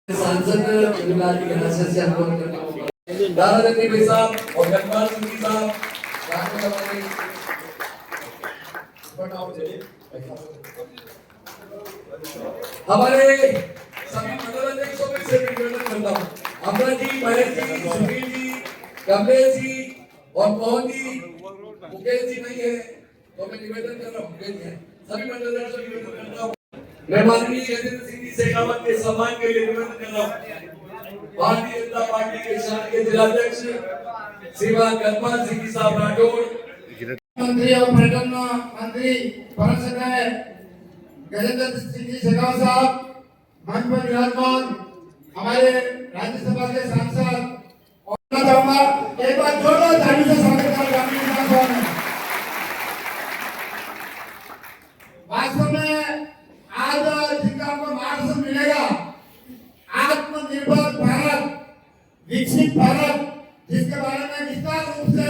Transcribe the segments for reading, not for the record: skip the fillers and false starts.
सांसद जिलाधिकारी के नाते से अनुरोध करता हूँ दारादत्ती भाई साहब और गणपाल सिंह जी साहब हमारे सभी मंडल अध्यक्षों में से निवेदन करता हूँ अमृत जी, महेश जी, सुनील जी, कमलेश जी और मोहन जी, मुकेश जी नहीं है तो मैं निवेदन कर रहा हूँ मुकेश जी सभी मंडल अध्यक्षों को निवेदन करता हूँ मैं माननीय गजेंद्र सिंह जी शेखावत के सम्मान के लिए निवेदन कर रहा हूँ भारतीय जनता पार्टी के शहर के जिलाध्यक्ष श्रीमान गणपाल सिंह जी साहब राठौड़, मंत्री और पर्यटन मंत्री परिषद गजेंद्र सिंह जी शेखावत साहब मंच पर विराजमान हमारे राज्यसभा के सांसद और चाहूंगा एक बार जोरदार ताली से स्वागत करें। वास्तव में आज जिनका हमको मार्गदर्शन मिलेगा आत्मनिर्भर भारत, विकसित भारत जिसके बारे में विस्तार रूप से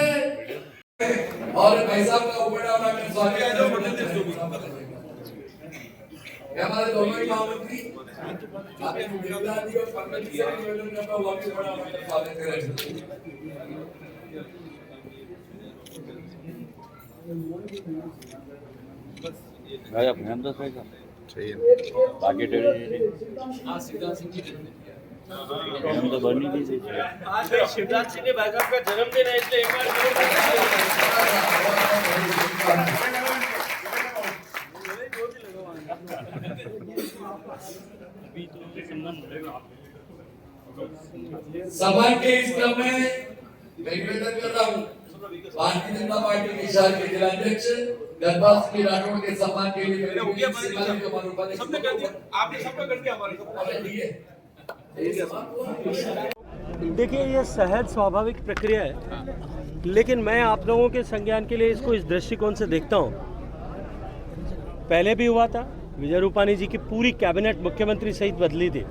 और भाई साहब का बड़ा बड़ा स्वागत है हमारे दोनों ही महामंत्री आपके गुजरात जी और पंकज जी से निवेदन करता हूँ आपके बड़ा बड़ा स्वागत करें। भाई अपने अंदर से क्या चाहिए बाकी टेढ़े हम तो बनी नहीं थी आज भाई शिवराज सिंह ने भाई साहब का जन्मदिन है इसलिए एक बार सभा के इस क्रम में निवेदन कर रहा हूँ भारतीय जनता पार्टी के शहर के जिलाध्यक्ष गणपाल सिंह राठौड़ के सम्मान के लिए आपने सबका कर दिया हमारे देखिए ये सहज स्वाभाविक प्रक्रिया है लेकिन मैं आप लोगों के संज्ञान के लिए इसको इस दृष्टिकोण से देखता हूँ। पहले भी हुआ था, विजय रूपाणी जी की पूरी कैबिनेट मुख्यमंत्री सहित बदली थी,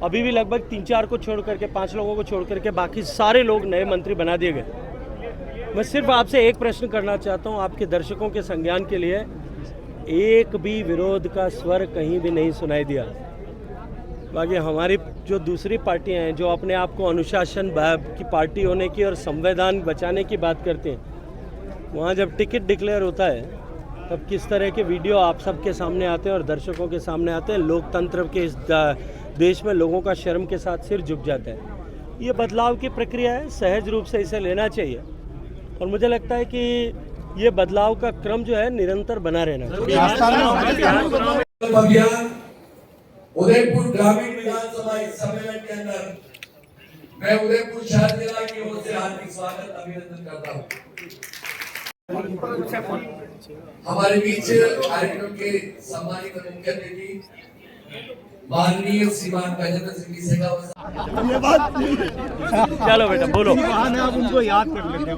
अभी भी लगभग 3-4 को छोड़ करके 5 लोगों को छोड़ करके बाकी सारे लोग नए मंत्री बना दिए गए। मैं सिर्फ आपसे एक प्रश्न करना चाहता हूँ आपके दर्शकों के संज्ञान के लिए, एक भी विरोध का स्वर कहीं भी नहीं सुनाई दिया। बाकी हमारी जो दूसरी पार्टियां हैं जो अपने आप को अनुशासन की पार्टी होने की और संविधान बचाने की बात करते हैं, वहाँ जब टिकट डिक्लेयर होता है तब किस तरह के वीडियो आप सबके सामने आते हैं और दर्शकों के सामने आते हैं। लोकतंत्र के इस देश में लोगों का शर्म के साथ सिर झुक जाता है। ये बदलाव की प्रक्रिया है, सहज रूप से इसे लेना चाहिए और मुझे लगता है कि ये बदलाव का क्रम जो है निरंतर बना रहना चाहिए। उदयपुर ग्रामीण विधानसभा सम्मेलन के अंदर मैं उदयपुर शहर जिला की ओर से हार्दिक स्वागत अभिनंदन करता हूँ। हमारे बीच कार्यक्रम के सम्मानित मुख्य अतिथि माननीय श्रीमान गजेंद्र सिंह जी शेखावत। चलो बेटा बोलो, आप उनको याद कर लेते हो।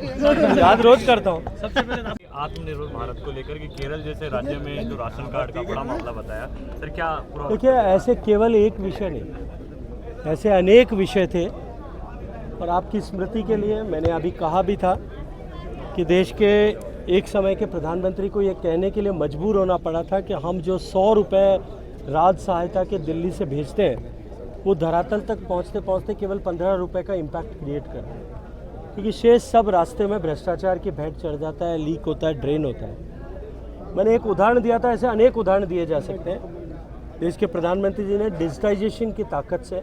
याद रोज करता हूँ। सबसे पहले आत्मनिर्भर भारत को लेकर कि केरल जैसे राज्य में जो राशन कार्ड का बड़ा मामला बताया सर, क्या पूरा देखिए ऐसे केवल एक विषय नहीं, ऐसे अनेक विषय थे और आपकी स्मृति के लिए मैंने अभी कहा भी था कि देश के एक समय के प्रधानमंत्री को ये कहने के लिए मजबूर होना पड़ा था कि हम जो 100 रुपये राज सहायता के दिल्ली से भेजते हैं वो धरातल तक पहुंचते पहुंचते केवल 15 रुपये का इम्पैक्ट क्रिएट कर रहे हैं, क्योंकि शेष सब रास्ते में भ्रष्टाचार की भेंट चढ़ जाता है, लीक होता है, ड्रेन होता है। मैंने एक उदाहरण दिया था, ऐसे अनेक उदाहरण दिए जा सकते हैं। देश के प्रधानमंत्री जी ने डिजिटाइजेशन की ताकत से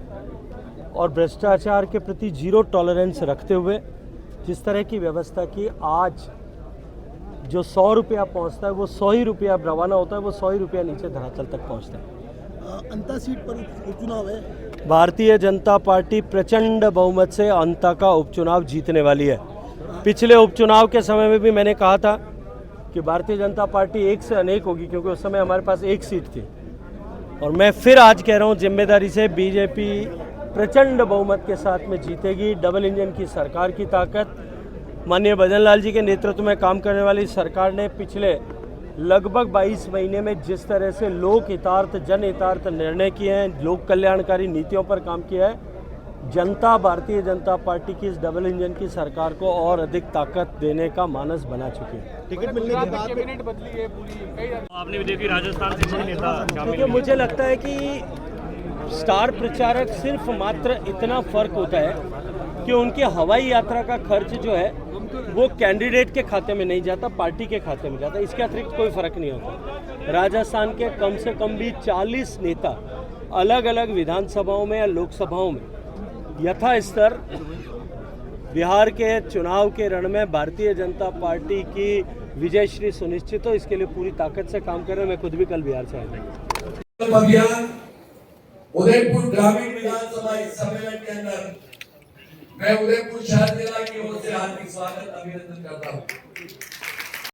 और भ्रष्टाचार के प्रति जीरो टॉलरेंस रखते हुए जिस तरह की व्यवस्था की, आज जो 100 रुपया पहुँचता है वो 100 ही रुपया रवाना होता है, वो 100 ही रुपया नीचे धरातल तक पहुँचता है। अंता सीट पर उपचुनाव है, भारतीय जनता पार्टी प्रचंड बहुमत से अंता का उपचुनाव जीतने वाली है। पिछले उपचुनाव के समय में भी मैंने कहा था कि भारतीय जनता पार्टी एक से अनेक होगी, क्योंकि उस समय हमारे पास एक सीट थी और मैं फिर आज कह रहा हूँ जिम्मेदारी से, बीजेपी प्रचंड बहुमत के साथ में जीतेगी। डबल इंजन की सरकार की ताकत, माननीय भजन लाल जी के नेतृत्व में काम करने वाली सरकार ने पिछले लगभग 22 महीने में जिस तरह से लोक हितार्थ जन हितार्थ निर्णय किए हैं, लोक कल्याणकारी नीतियों पर काम किया है, जनता भारतीय जनता पार्टी की इस डबल इंजन की सरकार को और अधिक ताकत देने का मानस बना चुकी है। टिकट मिलने के बाद कैबिनेट बदली है पूरी, आपने भी देखी राजस्थान से कोई नेता क्योंकि मुझे लगता है कि स्टार प्रचारक सिर्फ मात्र इतना फर्क होता है कि उनकी हवाई यात्रा का खर्च जो है वो कैंडिडेट के खाते में नहीं जाता, पार्टी के खाते में जाता। इसके अतिरिक्त कोई फर्क नहीं होता। राजस्थान के कम से कम भी 40 नेता अलग अलग विधानसभाओं में या लोकसभाओं में यथास्तर बिहार के चुनाव के रण में भारतीय जनता पार्टी की विजयश्री सुनिश्चित हो, इसके लिए पूरी ताकत से काम कर रहे हैं। मैं खुद भी कल बिहार से आया। अभियान उदयपुर ग्रामीण विधानसभा सम्मेलन के अंदर मैं उदयपुर शहर जिला की ओर से हार्दिक स्वागत अभिनंदन करता हूँ।